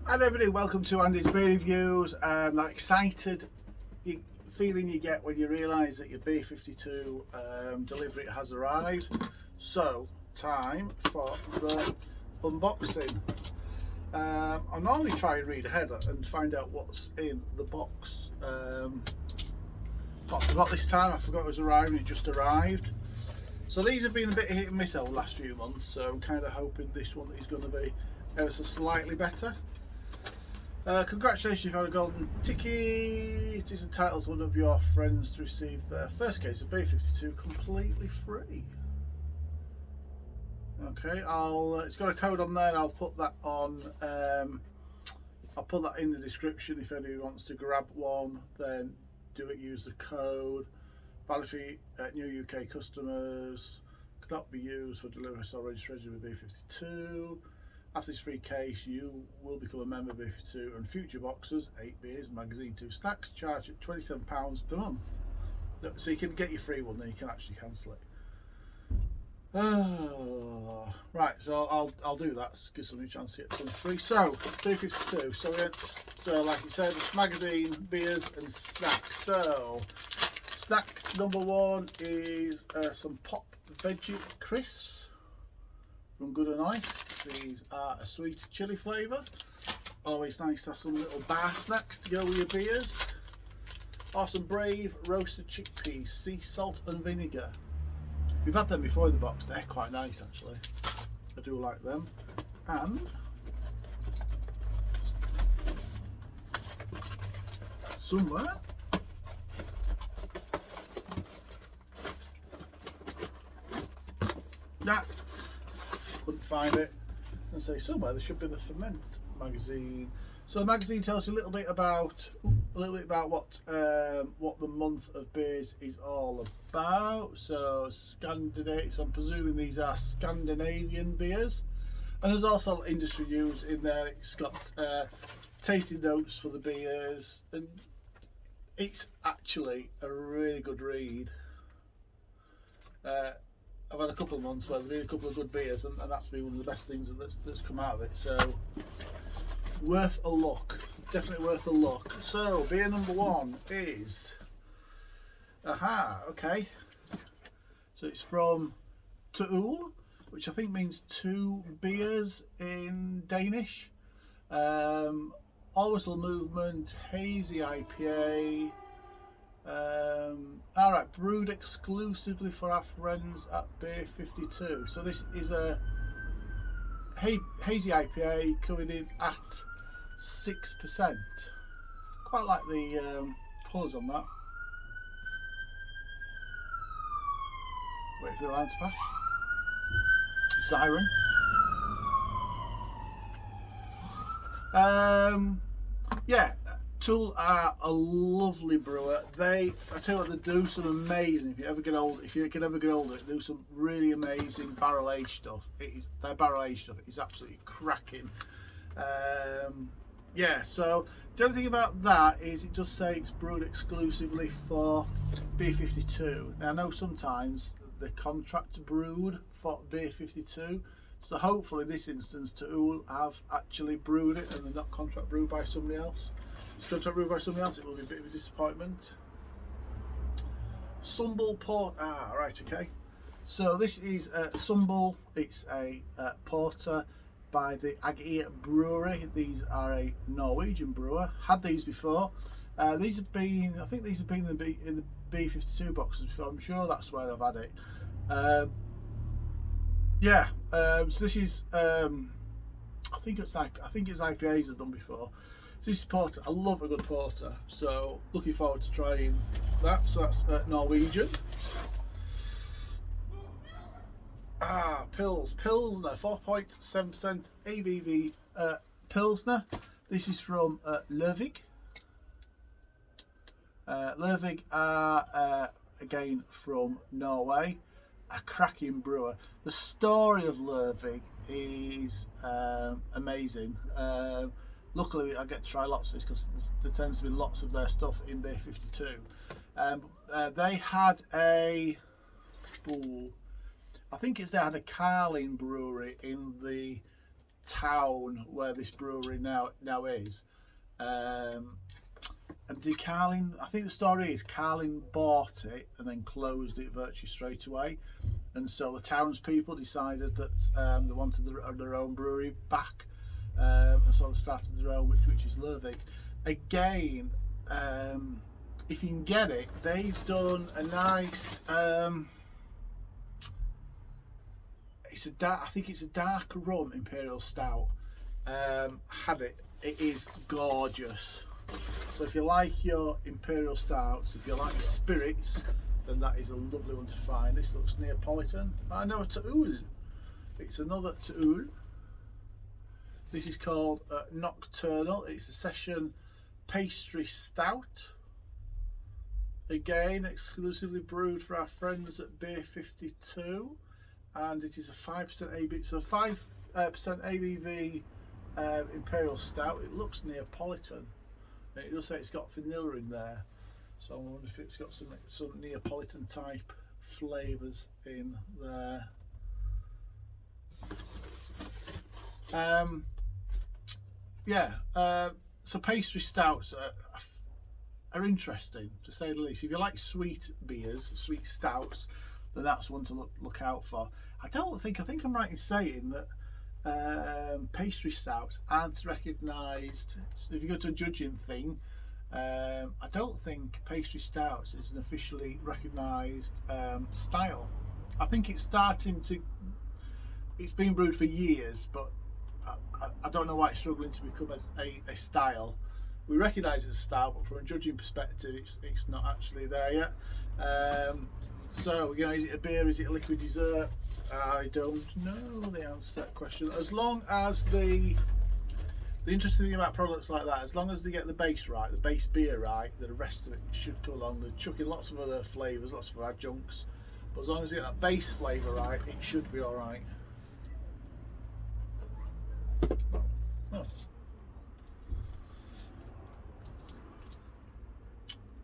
Hi everybody, welcome to Andy's Beer Reviews. That excited feeling you get when you realise that your Beer52 delivery has arrived. So, time for the unboxing. I normally try and read ahead and find out what's in the box. But I forgot this time, I forgot it was arriving, it just arrived. So these have been a bit hit and miss over the last few months, so I'm kind of hoping this one is going to be ever so slightly better. Congratulations, you've had a golden ticket. It is entitled one of your friends to receive their first case of Beer52 completely free. Okay, it's got a code on there and I'll put that on, I'll put that in the description. If anybody wants to grab one, then do it, use the code. Valid for new UK customers, cannot be used for delivery or registration with Beer52. After this free case, you will become a member of Beer52 and future boxes, 8 beers, magazine, 2 snacks, charged at £27 per month. So you can get your free one, then you can actually cancel it. Right, so I'll do that. Give somebody a chance to get something free. So Beer52. So like it said, magazine, beers, and snacks. So snack number one is some pop veggie crisps from Good and Nice. These are a sweet chili flavour. Always nice to have some little bar snacks to go with your beers. Or some Brave roasted chickpeas, sea salt and vinegar. We've had them before in the box, they're quite nice actually. I do like them. And somewhere couldn't find it. And say somewhere there should be the Ferment magazine. So the magazine tells you a little bit about what the month of beers is all about. So Scandinavia. So I'm presuming these are Scandinavian beers, and there's also industry news in there. It's got tasting notes for the beers, and it's actually a really good read. I've had a couple of months where there's been a couple of good beers, and that's been one of the best things that's come out of it. So worth a look, definitely worth a look. So beer number one is okay. So it's from Tuul, which I think means two beers in Danish. Orbital Movement Hazy IPA. Alright, brewed exclusively for our friends at Beer52. So this is a hazy IPA coming in at 6%. Quite like the colours on that. Wait for the line to pass. Siren. Yeah, Tuul are a lovely brewer. I tell you what, they do some amazing. If you can ever get older, they do some really amazing barrel aged stuff. Their barrel aged stuff is absolutely cracking. Yeah. So the only thing about that is it does say it's brewed exclusively for Beer52. Now I know sometimes the contract brewed for Beer52. So hopefully in this instance Tuul have actually brewed it and they're not contract brewed by somebody else. If it's contract brewed by somebody else, it will be a bit of a disappointment. Sumbul Port. Right, okay. So this is Sumbul. It's a porter by the Agir Brewery. These are a Norwegian brewer. Had these before. These have been, I think these have been in the Beer52 boxes before. I'm sure that's where I've had it. Yeah. So this is, I think it's IPAs I've done before. So this is porter. I love a good porter. So looking forward to trying that. So that's Norwegian. Pilsner, 4.7% ABV Pilsner. This is from Lervig. Lervig are again from Norway, a cracking brewer. The story of Lervig is amazing. Luckily I get to try lots of this because there tends to be lots of their stuff in Beer52. They had I think they had a Carling brewery in the town where this brewery now is. And Carlin, I think the story is Carlin bought it and then closed it virtually straight away, and so the townspeople decided that they wanted their own brewery back, and so they started their own, which is Lervig. Again, if you can get it, they've done a nice. I think it's a dark rum imperial stout. Had it. It is gorgeous. So if you like your imperial stouts, if you like your spirits, then that is a lovely one to find. This looks Neapolitan. I know a Tuul. It's another Tuul. This is called Nocturnal. It's a session pastry stout. Again, exclusively brewed for our friends at Beer52, and it is a 5% ABV. So 5% ABV imperial stout. It looks Neapolitan. It does say it's got vanilla in there, so I wonder if it's got some Neapolitan type flavours in there. So pastry stouts are interesting, to say the least. If you like sweet beers, sweet stouts, then that's one to look out for. I think I'm right in saying that pastry stouts aren't recognised. So if you go to a judging thing, I don't think pastry stouts is an officially recognised style. I think it's starting to. It's been brewed for years, but I don't know why it's struggling to become a style. We recognise it as a style, but from a judging perspective, it's not actually there yet. So, you know, is it a beer? Is it a liquid dessert? I don't know the answer to that question. As long as the interesting thing about products like that, as long as they get the base right, the base beer right, the rest of it should go along. They chuck in lots of other flavours, lots of adjuncts, but as long as they get that base flavour right, it should be all right. Oh.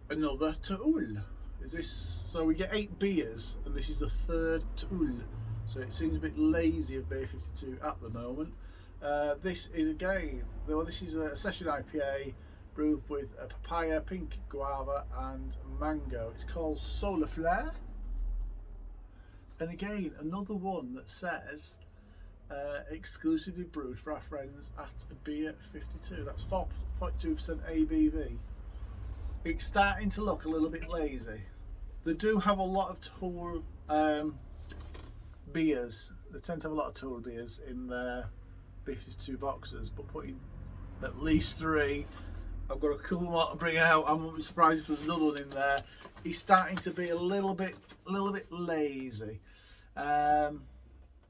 Another Tuul. Is this? So we get 8 beers, and this is the 3rd Tuul. So it seems a bit lazy of Beer52 at the moment. This is again, well, this is a session IPA brewed with a papaya, pink guava, and mango. It's called Solar Flare. And again, another one that says exclusively brewed for our friends at Beer52. That's 4.2% ABV. It's starting to look a little bit lazy. They do have a lot of Tuul beers. They tend to have a lot of Tuul beers in their Beer52 boxes, but putting at least 3, I've got a couple more to bring out. I wouldn't be surprised if there's another one in there. He's starting to be a little bit lazy. But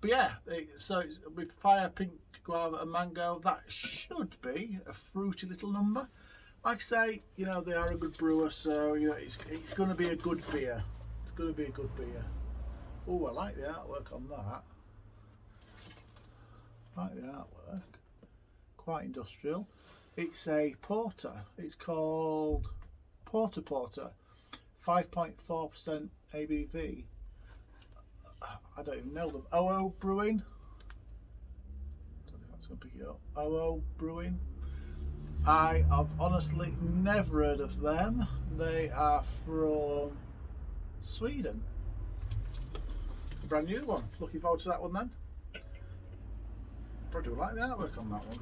yeah, so it's with papaya, pink guava, and mango. That should be a fruity little number. Like I say, you know, they are a good brewer, so you know it's going to be a good beer. It's going to be a good beer. Oh, I like the artwork on that. I like the artwork. Quite industrial. It's a porter. It's called Porter, 5.4% ABV. I don't even know them. OO Brewing. I don't know if that's going to pick it up. OO Brewing. I have honestly never heard of them. They are from Sweden. Brand new one. Looking forward to that one then. Probably like the artwork on that one.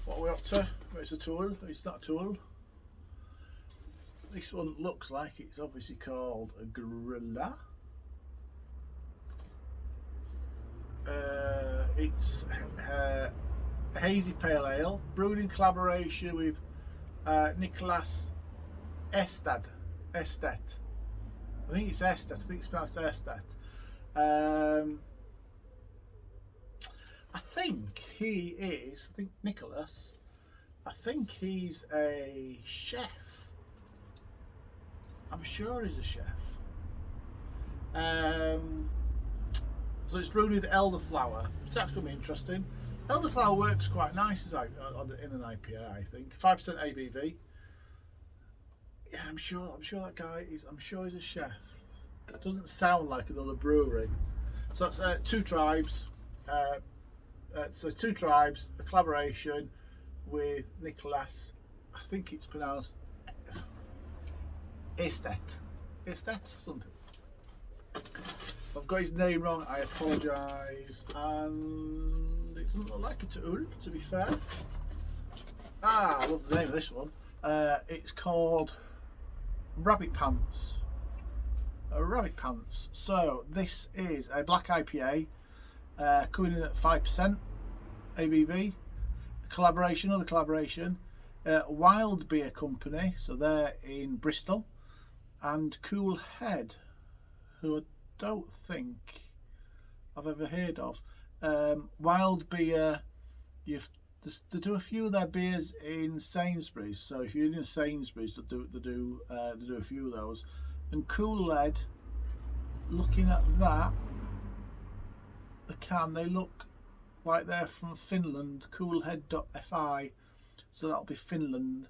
What are we up to? It's a Tuul. It's not a Tuul. This one looks like it's obviously called a Gorilla. It's a hazy pale ale brewed in collaboration with Nicholas Estet. I think it's Estet. I think it's pronounced Estet. I think he is. I think Nicholas. I think he's a chef. I'm sure he's a chef. So it's brewed with elderflower. So that's going to be interesting. Elderflower works quite nice in an IPA, I think. 5% ABV. Yeah, I'm sure that guy is. I'm sure he's a chef. It doesn't sound like another brewery. So that's 2 tribes. So Two Tribes, a collaboration with Nicholas. I think it's pronounced Estet, something. If I've got his name wrong, I apologise. And it doesn't look like a tool, to be fair. I love the name of this one. It's called Rabbit Pants. Rabbit Pants. So this is a black IPA, coming in at 5% ABV. Another collaboration. Wild Beer Company, so they're in Bristol, and Cool Head, who I don't think I've ever heard of. Wild Beer, they do a few of their beers in Sainsbury's, so if you're in Sainsbury's, they do a few of those. And Cool Head, looking at that, the can, they look like they're from Finland. Coolhead.fi, so that'll be Finland.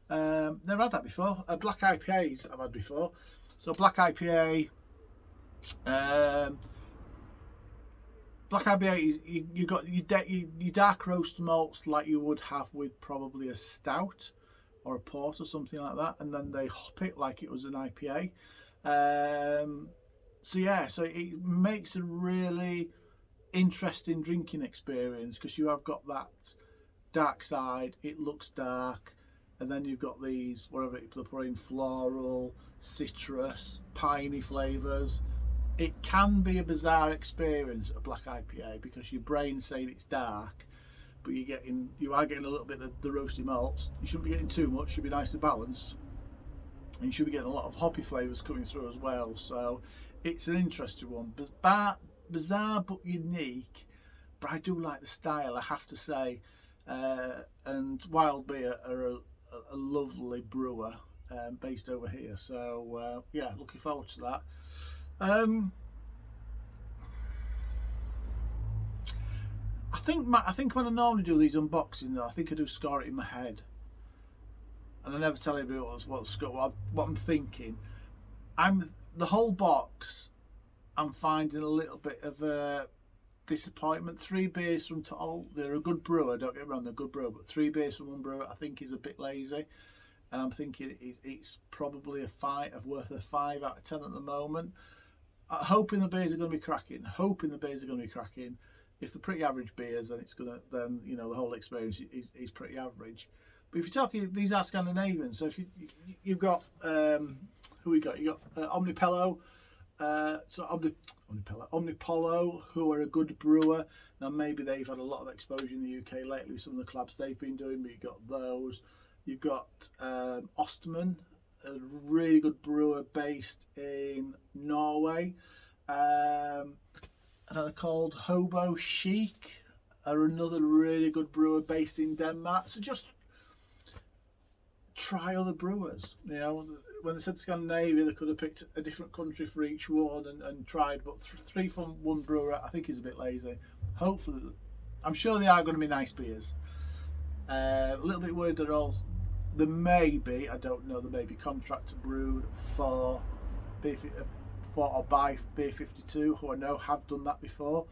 Never had that before. Black IPAs I've had before. So black IPA, is you got your dark roast malts like you would have with probably a stout or a port or something like that, and then they hop it like it was an IPA. So yeah, so it makes a really interesting drinking experience, because you have got that dark side, it looks dark, and then you've got these, whatever they're putting, floral, citrus, piney flavours. It can be a bizarre experience, a black IPA, because your brain's saying it's dark, but you are getting a little bit of the roasty malts. You shouldn't be getting too much, should be nicely balanced, and you should be getting a lot of hoppy flavours coming through as well. So it's an interesting one, bizarre but unique. But I do like the style, I have to say. And Wild Beer are a lovely brewer, based over here. So yeah, looking forward to that. I think when I normally do these unboxings, I think I do score it in my head, and I never tell anybody what I'm thinking. The whole box, I'm finding a little bit of a disappointment. 3 beers from Toll, they're a good brewer, don't get me wrong, they're a good brewer, but 3 beers from one brewer I think is a bit lazy. I'm thinking it's probably worth a 5 out of 10 at the moment. Hoping the beers are going to be cracking. If they're pretty average beers, then you know the whole experience is pretty average. But if you're talking, these are Scandinavian. So if you've got who we got? You got Omnipollo. Omnipollo, who are a good brewer. Now maybe they've had a lot of exposure in the UK lately with some of the collabs they've been doing, but you've got those. You've got Osterman, a really good brewer based in Norway. And they're called Hobo Chic, are another really good brewer based in Denmark. So just try other brewers. You know, when they said Scandinavia, they could have picked a different country for each one and tried, but 3 from one brewer I think is a bit lazy. Hopefully, I'm sure they are going to be nice beers. A little bit worried there may be, I don't know, there may be contract brewed for or by Beer52, who I know have done that before.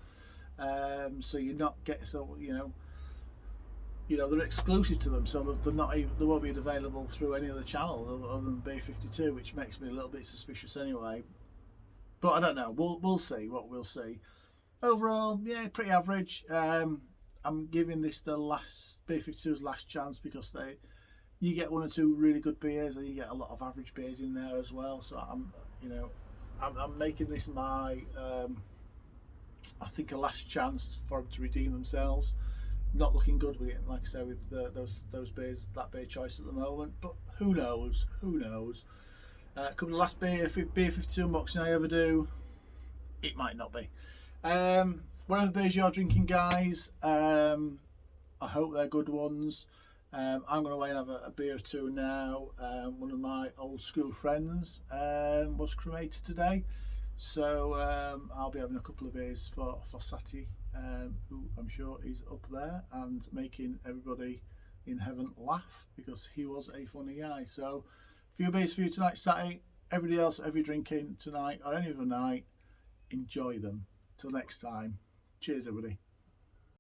So you're not getting, so you know they're exclusive to them, so they're not even, they won't be available through any other channel other than Beer52, which makes me a little bit suspicious anyway. But I don't know. We'll see what we'll see. Overall, yeah, pretty average. I'm giving this the Beer52's last chance, because you get 1 or 2 really good beers, and you get a lot of average beers in there as well. So I'm making this my I think a last chance for them to redeem themselves. Not looking good with it, like I say, with those beers, that beer choice at the moment. But who knows? Could be the last Beer52 unboxing I ever do. It might not be. Whatever beers you're drinking, guys, I hope they're good ones. I'm going to away and have a beer or 2 now. One of my old school friends was cremated today, so I'll be having a couple of beers for Sati, who I'm sure is up there and making everybody in heaven laugh, because he was a funny guy. So a few beers for you tonight, Sati. Everybody else, whatever you're drinking tonight or any other night, enjoy them. Till next time, cheers everybody.